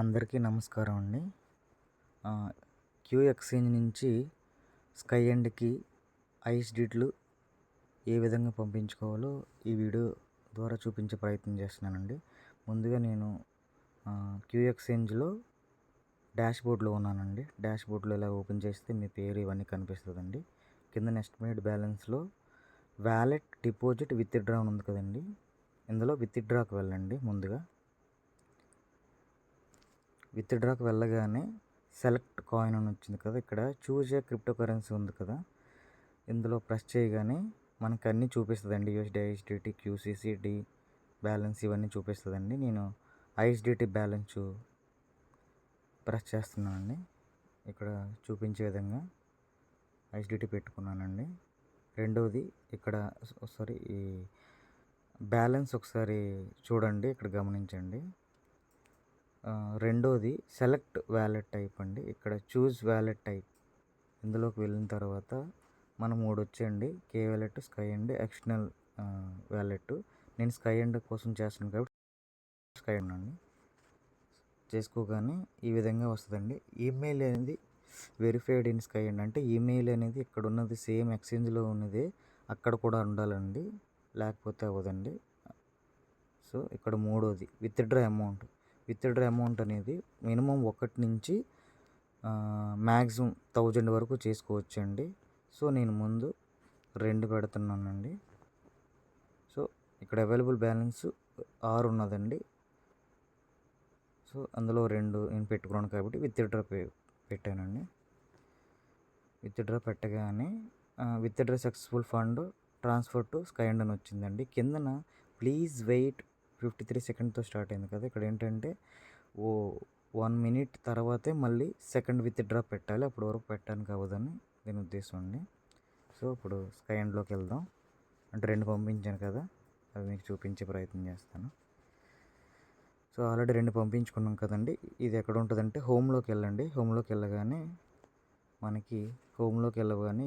అందరికీ నమస్కారం అండి. క్యూ ఎక్స్చేంజ్ నుంచి స్కై ఎండ్కి ఐఎస్డిటీలు ఏ విధంగా పంపించుకోవాలో ఈ వీడియో ద్వారా చూపించే ప్రయత్నం చేస్తున్నానండి. ముందుగా నేను క్యూ ఎక్స్చేంజ్లో డాష్బోర్డ్లో ఉన్నానండి. డాష్బోర్డ్లో ఇలా ఓపెన్ చేస్తే మీ పేరు ఇవన్నీ కనిపిస్తుందండి. కింద ఎస్టిమేట్ బ్యాలెన్స్లో వ్యాలెట్ డిపాజిట్ విత్డ్రా ఉంది కదండి, ఇందులో విత్డ్రాకి వెళ్ళండి. ముందుగా విత్డ్రాకి వెళ్ళగానే సెలెక్ట్ కాయిన్ అని వచ్చింది కదా, ఇక్కడ చూజ్ ఏ క్రిప్టో కరెన్సీ ఉంది కదా, ఇందులో ప్రెస్ చేయగానే మనకు అన్నీ చూపిస్తుందండి. యూఎస్డి, ఐఎస్డిటీ, క్యూసీసీడి బ్యాలెన్స్ ఇవన్నీ చూపిస్తుందండి. నేను ఐఎస్డిటీ బ్యాలెన్స్ ప్రెస్ చేస్తున్నానండి. ఇక్కడ చూపించే విధంగా ఐఎస్డిటీ పెట్టుకున్నానండి. రెండవది ఇక్కడ ఈ బ్యాలెన్స్ ఒకసారి చూడండి, ఇక్కడ గమనించండి. రెండోది సెలెక్ట్ వ్యాలెట్ టైప్ అండి. ఇక్కడ చూజ్ వ్యాలెట్ టైప్ ఇందులోకి వెళ్ళిన తర్వాత మనం 3 వచ్చేయండి. K wallet, sky end, external wallet. నేను స్కై ఎండ్ కోసం చేస్తున్నాను కాబట్టి స్కై ఎండ్ అండి. చేసుకోగానే ఈ విధంగా వస్తుందండి. ఈమెయిల్ అనేది వెరిఫైడ్ ఇన్ స్కై ఎండ్ అంటే ఈమెయిల్ అనేది ఇక్కడ ఉన్నది సేమ్ ఎక్స్చేంజ్లో ఉన్నది అక్కడ కూడా ఉండాలండి, లేకపోతే అవ్వదండి. సో ఇక్కడ మూడోది విత్డ్రా అమౌంట్ అనేది మినిమం 1 నుంచి మ్యాక్సిమం 1000 వరకు చేసుకోవచ్చండి. సో నేను ముందు 2 పెడుతున్నానండి. సో ఇక్కడ అవైలబుల్ బ్యాలెన్స్ 6 ఉన్నదండి. సో అందులో 2 నేను పెట్టుకున్నాను కాబట్టి విత్డ్రా పెట్టానండి. విత్డ్రా పెట్టగానే withdraw successful fund transfer to sky end అని వచ్చిందండి. కిందన ప్లీజ్ వెయిట్ 53 సెకండ్తో స్టార్ట్ అయింది కదా, ఇక్కడ ఏంటంటే 1 మినిట్ తర్వాతే మళ్ళీ సెకండ్ విత్డ్రా పెట్టాలి, అప్పటి వరకు పెట్టడానికి అవ్వదని దీని ఉద్దేశం అండి. సో ఇప్పుడు స్కై ఎండ్లోకి వెళ్దాం. అంటే 2 పంపించాను కదా, అవి మీకు చూపించే ప్రయత్నం చేస్తాను. సో ఆల్రెడీ 2 పంపించుకున్నాం కదండి. ఇది ఎక్కడ ఉంటుందంటే హోమ్లోకి వెళ్ళండి. హోమ్లోకి వెళ్ళగానే మనకి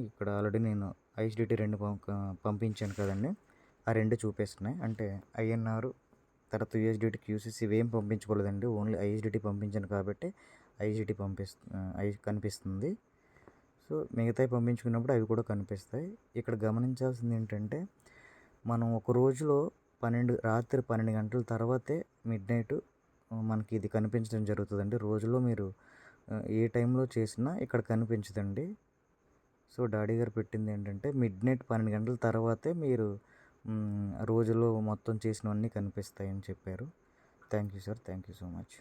ఇక్కడ ఆల్రెడీ నేను ఐఎస్డిటీ 2 పంపించాను కదండి, ఆ 2 చూపిస్తున్నాయి. అంటే ఐఎన్ఆర్ తర్వాత యూఎస్డిటీ, క్యూసీసీ ఇవేం పంపించుకోలేదండి, ఓన్లీ ఐఎస్డిటీ పంపించాను కాబట్టి ఐఎస్డిటీ కనిపిస్తుంది. సో మిగతావి పంపించుకున్నప్పుడు అవి కూడా కనిపిస్తాయి. ఇక్కడ గమనించాల్సింది ఏంటంటే మనం ఒక రోజులో రాత్రి 12 గంటల తర్వాతే మిడ్నైట్ మనకి ఇది కనిపించడం జరుగుతుందండి. రోజులో మీరు ఏ టైంలో చేసినా ఇక్కడ కనిపించదండి. సో డాడీ గారు పెట్టింది ఏంటంటే మిడ్నైట్ 12 గంటల తర్వాతే మీరు రోజులో మొత్తం చేసినవన్నీ కనిపిస్తాయని చెప్పారు. Thank you sir, thank you so much.